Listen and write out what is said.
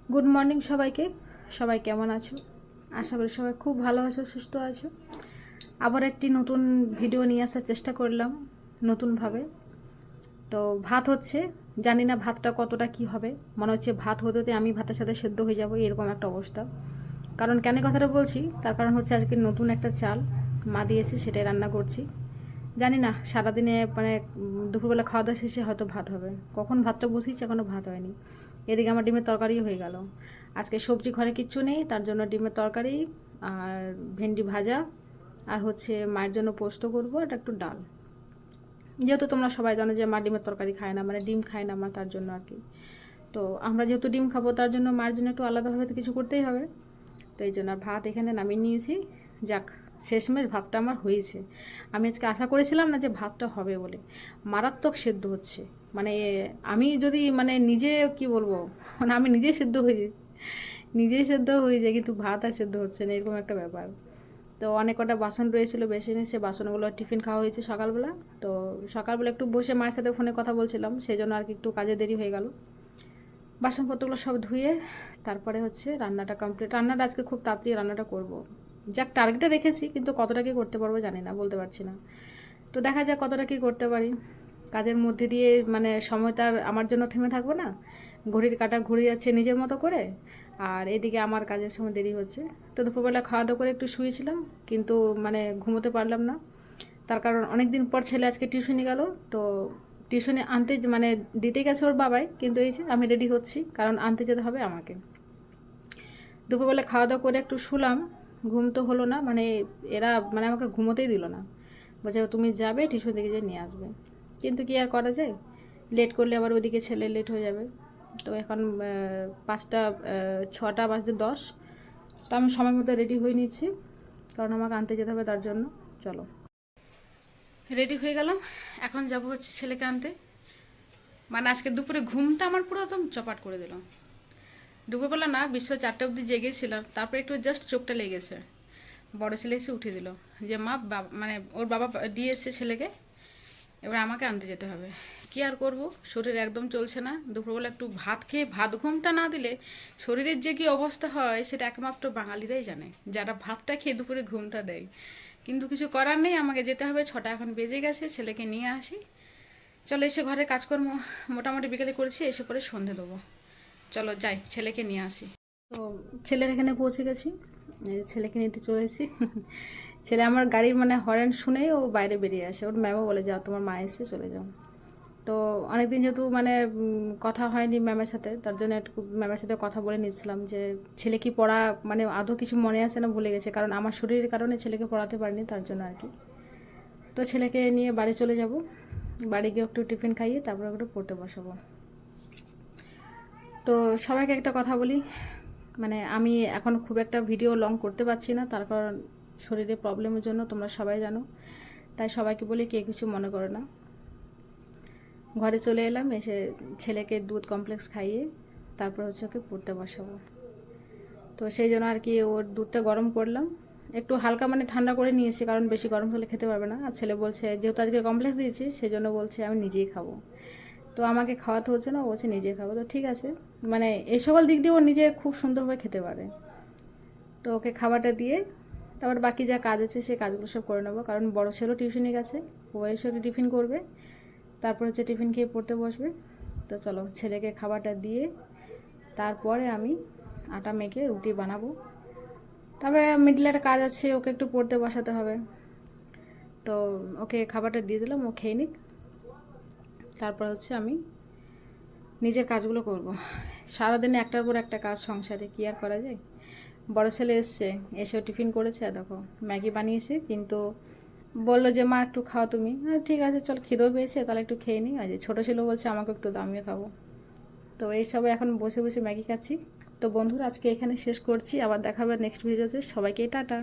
Good morning সবাইকে। সবাই কেমন আছো? আশা করি সবাই খুব ভালো আছো, সুস্থ আছো। আবার একটি নতুন ভিডিও নিয়ে আসার চেষ্টা করলাম নতুনভাবে। তো ভাত হচ্ছে, জানি না ভাতটা কতটা কি হবে। মনে হচ্ছে ভাত হতে হতে আমি ভাতের সাথে সেদ্ধ হয়ে যাবো, এরকম একটা অবস্থা। কারণ কেন কথাটা বলছি, তার কারণ হচ্ছে আজকে নতুন একটা চাল মা দিয়েছে, সেটাই রান্না করছি। জানি না সারাদিনে মানে দুপুরবেলা খাওয়া দাওয়া শেষে হয়তো ভাত হবে। কখন ভাতটা বসিয়েছি এখনও ভাত হয়নি। এদিকে আমার ডিমের তরকারিও হয়ে গেল। আজকে সবজি ঘরে কিচ্ছু নেই, তার জন্য ডিমের তরকারি আর ভেন্ডি ভাজা, আর হচ্ছে মায়ের জন্য পোস্ত করবো, আর একটু ডাল। যেহেতু তোমরা সবাই জানো যে মা ডিমের তরকারি খায় না, মানে ডিম খায় না মা, তার জন্য আর কি। তো আমরা যেহেতু ডিম খাবো, তার জন্য মায়ের জন্য একটু আলাদাভাবে তো কিছু করতেই হবে। তো এই জন্য ভাত এখানে নামিয়ে নিয়েছি। যাক, শেষমেশ ভাতটা আমার হয়েছে। আমি আজকে আশা করেছিলাম না যে ভাতটা হবে বলে। মারাত্মক সেদ্ধ হচ্ছে, মানে আমি যদি মানে নিজে কি বলবো, মানে আমি নিজেই সেদ্ধ হয়ে যাই, নিজেই সেদ্ধ হয়ে যায়, কিন্তু ভাত আর সেদ্ধ হচ্ছে না, এরকম একটা ব্যাপার। তো অনেক কটা বাসন রয়েছিল বেসিনে, সে বাসনগুলো টিফিন খাওয়া হয়েছে সকালবেলা। তো সকালবেলা একটু বসে মায়ের সাথে ফোনে কথা বলছিলাম, সেই জন্য আর কি একটু কাজে দেরি হয়ে গেল। বাসনপত্রগুলো সব ধুয়ে তারপরে হচ্ছে রান্নাটা কমপ্লিট। রান্নাটা আজকে খুব তাড়াতাড়ি রান্নাটা করব। যাক, টার্গেটে রেখেছি, কিন্তু কতটা কি করতে পারবো জানি না, বলতে পারছি না। তো দেখা যাক কতটা কি করতে পারি। কাজের মধ্যে দিয়ে মানে সময়টা আর আমার জন্য থেমে থাকবো না। ঘড়ির কাঁটা ঘুরে যাচ্ছে নিজের মতো করে, আর এদিকে আমার কাজের সময় দেরি হচ্ছে। তো দুপুরবেলা খাওয়া দাওয়া করে একটু শুয়েছিলাম, কিন্তু মানে ঘুমোতে পারলাম না। তার কারণ অনেক দিন পর ছেলে আজকে টিউশনি গেল। তো টিউশনে আনতে মানে দিতে গেছে ওর বাবাই, কিন্তু এই যে আমি রেডি হচ্ছি, কারণ আনতে যেতে হবে আমাকে। দুপুরবেলা খাওয়া দাওয়া করে একটু শুলাম, ঘুম তো হলো না, মানে এরা মানে আমাকে ঘুমোতেই দিল না। বলছে তুমি যাবে টিউশন থেকে যেয়ে নিয়ে আসবে, কিন্তু কি আর করা যায়, লেট করলে আবার ওইদিকে ছেলে লেট হয়ে যাবে। তো এখন 5টা 6টা বাজতে 10। তো আমি সময় মতো রেডি হয়ে নিচ্ছি, কারণ আমাকে আনতে যেতে হবে, তার জন্য। চলো, রেডি হয়ে গেলাম। এখন যাব হচ্ছে ছেলেকে আনতে। মানে আজকে দুপুরে ঘুমটা আমার পুরো একদম চপাট করে দিল। দুপুরবেলা না, বিশ্ব 4টে অবধি জেগেছিলাম, তারপরে একটু জাস্ট চোখটা লেগেছে। বড় ছেলে এসে উঠিয়ে দিল যে মা মানে ওর বাবা দিয়ে এসছে ছেলেকে, এবার আমাকে আনতে যেতে হবে। কি আর করব, শরীর একদম চলছে না। দুপুরবেলা একটু ভাত খেয়ে ভাত ঘুমটা না দিলে শরীরের যে কি অবস্থা হয় সেটা একমাত্র বাঙালিরাই জানে, যারা ভাতটা খেয়ে দুপুরে ঘুমটা দেয়। কিন্তু কিছু করার নেই, আমাকে যেতে হবে। 6টা এখন বেজে গেছে, ছেলেকে নিয়ে আসি। চলো, এসে ঘরে কাজকর্ম মোটামুটি বিকেলে করেছি, এসে পরে সন্ধে দেবো। চলো যাই, ছেলেকে নিয়ে আসি। তো ছেলের এখানে পৌঁছে গেছি, ছেলেকে নিতে চলে এসেছি। ছেলে আমার গাড়ির মানে হরেন শুনেই ও বাইরে বেরিয়ে আসে। ওর ম্যামও বলে যাও, তোমার মা এসছে, চলে যাও। তো অনেকদিন যেহেতু মানে কথা হয়নি ম্যামের সাথে, তার জন্য একটু ম্যামের সাথে কথা বলে নিচ্ছিলাম যে ছেলে কি পড়া মানে আদৌ কিছু মনে আছে না ভুলে গেছে, কারণ আমার শরীরের কারণে ছেলেকে পড়াতে পারিনি, তার জন্য আর কি। তো ছেলেকে নিয়ে বাড়ি চলে যাব। বাড়ি গিয়ে একটু টিফিন খাইয়ে তারপরে একটু পড়তে বসাবো। তো সবাইকে একটা কথা বলি, মানে আমি এখন খুব একটা ভিডিও লং করতে পারছি না, তার কারণ শরীরে প্রবলেমের জন্য, তোমরা সবাই জানো। তাই সবাইকে বলি কে কিছু মনে করো না। ঘরে চলে এলাম, এসে ছেলেকে দুধ কমপ্লেক্স খাইয়ে তারপর হচ্ছে ওকে পড়তে বসাবো। তো সেই জন্য আর কি ওর দুধটা গরম করলাম, একটু হালকা মানে ঠান্ডা করে নিয়েছি, কারণ বেশি গরম হলে খেতে পারবে না। আর ছেলে বলছে যেহেতু আজকে কমপ্লেক্স দিয়েছি, সেই জন্য বলছে আমি নিজেই খাবো। তো আমাকে খাওয়াতে হচ্ছে না, ও বলছে নিজে খাবো। তো ঠিক আছে, মানে এই সকল দিক দিয়ে ও নিজে খুব সুন্দরভাবে খেতে পারে। তো ওকে খাবারটা দিয়ে তারপর বাকি যা কাজ আছে সেই কাজগুলো সব করে নেবো, কারণ বড় ছেলেও টিউশনে গেছে, ও এসে টিফিন করবে, তারপর হচ্ছে টিফিন খেয়ে পড়তে বসবে। তো চলো, ছেলেকে খাবারটা দিয়ে তারপরে আমি আটা মেখে রুটি বানাবো। তারপরে মিডলে একটা কাজ আছে, ওকে একটু পড়তে বসাতে হবে। তো ওকে খাবারটা দিয়ে দিলাম, ও খেয়ে নিক, তারপর হচ্ছে আমি নিজের কাজগুলো করব। সারাদিনে একটার পর একটা কাজ সংসারে, কি আর করা যায়। বড় ছেলে এসছে, এসেও টিফিন করেছে, দেখো ম্যাগি বানিয়েছে, কিন্তু বললো যে মা একটু খাও তুমি। ঠিক আছে, চল, খিদেও পেয়েছে, তাহলে একটু খেয়ে নিই। আর যে ছোটো ছেলে বলছে আমাকে একটু দামিয়ে খাবো। তো এই সবে এখন বসে বসে ম্যাগি খাচ্ছি। তো বন্ধুরা, আজকে এখানে শেষ করছি, আবার দেখাবে নেক্সট ভিডিওতে। সবাইকে টাটা।